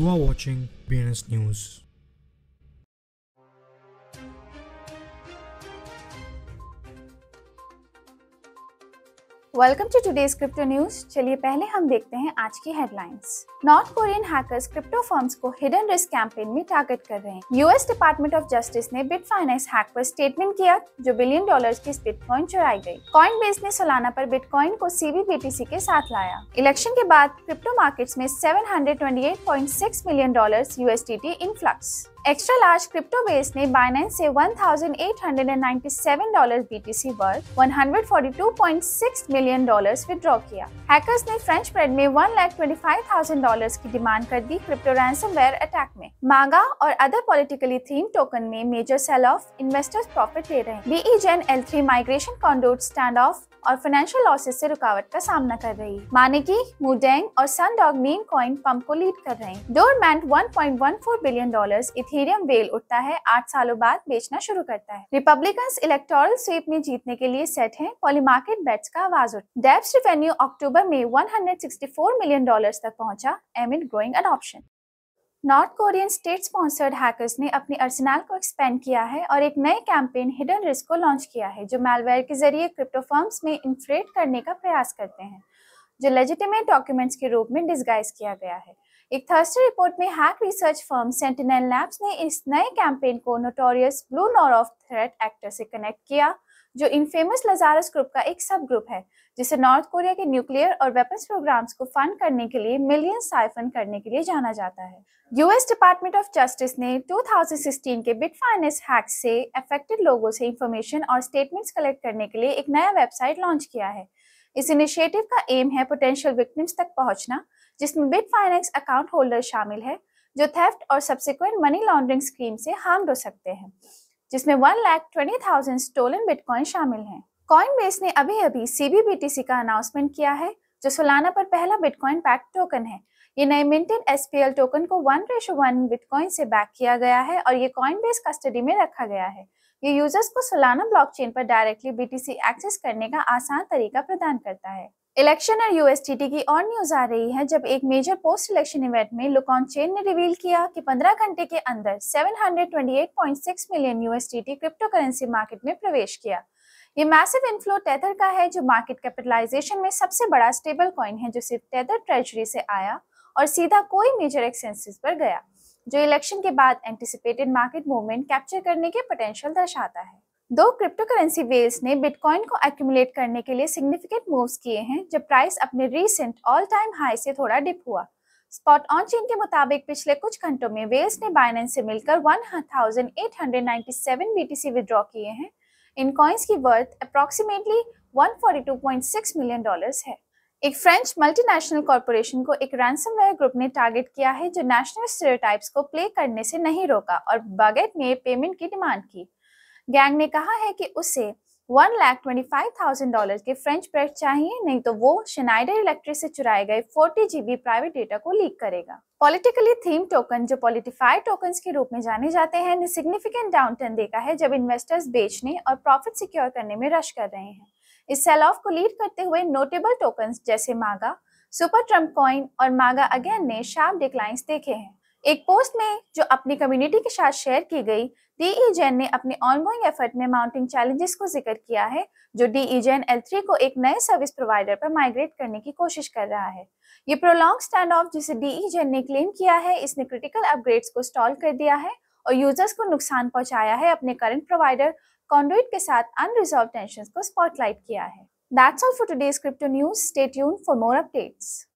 You are watching BNS News. Welcome to today's crypto news. चलिए पहले हम देखते हैं आज की headlines. North Korean hackers crypto firms को हिडन रिस्क कैंपेन में टारगेट कर रहे हैं। यूएस डिपार्टमेंट ऑफ जस्टिस ने बिटफाइनेंस हैक पर स्टेटमेंट किया जो बिलियन डॉलर्स की बिटकॉइन चुराई गई। कॉइनबेस ने सोलाना पर बिटकॉइन को सीबीबीटीसी के साथ लाया। इलेक्शन के बाद क्रिप्टो मार्केट्स में $728.6 million USDT influx. Extra large crypto base ने बाइनेंस से $1,897 BTC वर्थ $142.6 मिलियन विड्रॉ किया। हैकर्स ने फ्रेंच ब्रेड में $1,25,000 की डिमांड कर दी क्रिप्टो रैंसमवेयर अटैक में। मागा और अदर पॉलिटिकली थीम टोकन में major sell off, investors profit ले रहे हैं। DEGEN L3 migration Condor stand off और फाइनेंशियल लॉसेस से रुकावट का सामना कर रही है। मानेकी, मुडेंग और सनडॉग मीम कॉइन पंप को लीड कर रहे हैं। डोरमैंट $1.14 बिलियन इथेरियम वेल उठता है 8 सालों बाद बेचना शुरू करता है। रिपब्लिकन्स इलेक्टोरल स्वीप में जीतने के लिए सेट हैं। पॉलीमार्केट बेट्स का आवाज उठ। डेब्स रेवेन्यू अक्टूबर में $164 मिलियन तक पहुंचा एमिड growing adoption. North Korean state sponsored hackers ने अपने अर्सेनल को एक्सपेंड किया है और एक नए कैंपेन हिडन रिस्क को लॉन्च किया है जो मैलवेयर के जरिए क्रिप्टो फर्म्स में इन्फ्लेट करने का प्रयास करते हैं जो लेजिटिमेट डॉक्यूमेंट्स के रूप में डिस्गाइज किया गया है। एक थर्सडे रिपोर्ट में hack research firm sentinel labs ने इस नए कैंपेन को notorious blue nor of threat actor से कनेक्ट किया जो इनफेमस लजारस ग्रुप का एक सब ग्रुप है जिसे नॉर्थ कोरिया के न्यूक्लियर और वेपन्स प्रोग्राम्स को फंड करने के लिए मिलियन साइफन करने के लिए जाना जाता है। यूएस डिपार्टमेंट ऑफ जस्टिस ने 2016 के बिटफाइनेंस हैक से अफेक्टेड लोगों से इंफॉर्मेशन और स्टेटमेंट्स कलेक्ट करने के लिए एक नया वेबसाइट लॉन्च किया है। इस इनिशिएटिव का एम है पोटेंशियल विक्टिम्स तक पहुंचना जिसमें बिटफाइनेंस अकाउंट होल्डर शामिल है जो थेफ्ट और सब्सिक्वेंट मनी लॉन्ड्रिंग स्कीम से हार्म हो सकते हैं जिसमें 1,20,000 स्टोलन बिटकॉइन शामिल हैं। कॉइनबेस ने अभी सीबीबीटीसी का अनाउंसमेंट किया है जो सोलाना पर पहला बिटकॉइन पैक्ड टोकन है। ये नए मिंटेड SPL टोकन को 1:1 बिटकॉइन से बैक किया गया है और ये कॉइनबेस कस्टडी में रखा गया है। ये यूजर्स को सोलाना ब्लॉकचेन पर डायरेक्टली BTC एक्सेस करने का आसान तरीका प्रदान करता है। इलेक्शन और USDT की और न्यूज आ रही है जब एक मेजर पोस्ट इलेक्शन इवेंट में लुकॉन चेन ने रिवील किया कि 15 घंटे के अंदर $728.6 million USDT crypto currency market में प्रवेश किया। ये मैसिव इनफ्लो टेथर का है जो मार्केट कैपिटलाइजेशन में सबसे बड़ा स्टेबल कॉइन है जो सिर्फ टेथर ट्रेजरी से आया और सीधा कोई मेजर एक्सचेंजेस पर गया जो इलेक्शन के बाद एंटिसिपेटेड मार्केट मूवमेंट कैप्चर करने के पोटेंशियल दर्शाता है। दो क्रिप्टो करेंसी वेल्स ने बिटकॉइन को एक्यूमुलेट करने के लिए सिग्निफिकेंट मूव्स किए हैं जब प्राइस अपने रीसेंट ऑल टाइम हाई से थोड़ा डिप हुआ। स्पॉट ऑन चेन के मुताबिक पिछले कुछ घंटों में वेल्स ने बाइनेंस से मिलकर 1,897 BTC विड्रॉ किए हैं। इन कॉइन्स की वर्थ अप्रोक्सीमेटली $142.6 मिलियन है। एक फ्रेंच मल्टीनेशनल कॉर्पोरेशन को एक रैंसमवेयर ग्रुप ने टारगेट किया है जो नेशनल स्टीरियोटाइप्स को प्ले करने से नहीं रोका और बागेट में पेमेंट की डिमांड की। गैंग ने कहा है कि उसे $1,25,000 के फ्रेंच ब्रेड चाहिए, नहीं तो वो शनाइडर इलेक्ट्रिक से चुराए गए 40 GB प्राइवेट डेटा को लीक करेगा। पॉलिटिकली थीम टोकन जो पॉलिटिफाइड टोकन्स के रूप में जाने जाते हैं ने सिग्निफिकेंट डाउनटर्न देखा है जब इन्वेस्टर्स बेचने और प्रॉफिट सिक्योर करने में रश कर रहे हैं। इस सेल ऑफ को लीड करते हुए नोटेबल टोकन्स जैसे मागा, सुपर ट्रम्प कॉइन और मागा अगेन ने शार्प डिक्लाइंस देखे हैं। एक पोस्ट में जो अपनी कम्युनिटी के साथ शेयर की गई, DEGEN ने अपने ऑनगोइंग एफर्ट में माउंटिंग चैलेंजेस को जिक्र किया है जो DEGEN L3 को एक नए सर्विस प्रोवाइडर पर माइग्रेट करने की कोशिश कर रहा है। ये प्रोलॉन्ग स्टैंड ऑफ जिसे DEGEN ने क्लेम किया है इसने क्रिटिकल अपग्रेड्स को स्टॉल कर दिया है और यूजर्स को नुकसान पहुंचाया है। अपने करंट प्रोवाइडर कॉन्डुइट के साथ अनरिजॉल्व टेंशंस को स्पॉटलाइट किया है। That's all for today's crypto news. Stay tuned for more updates.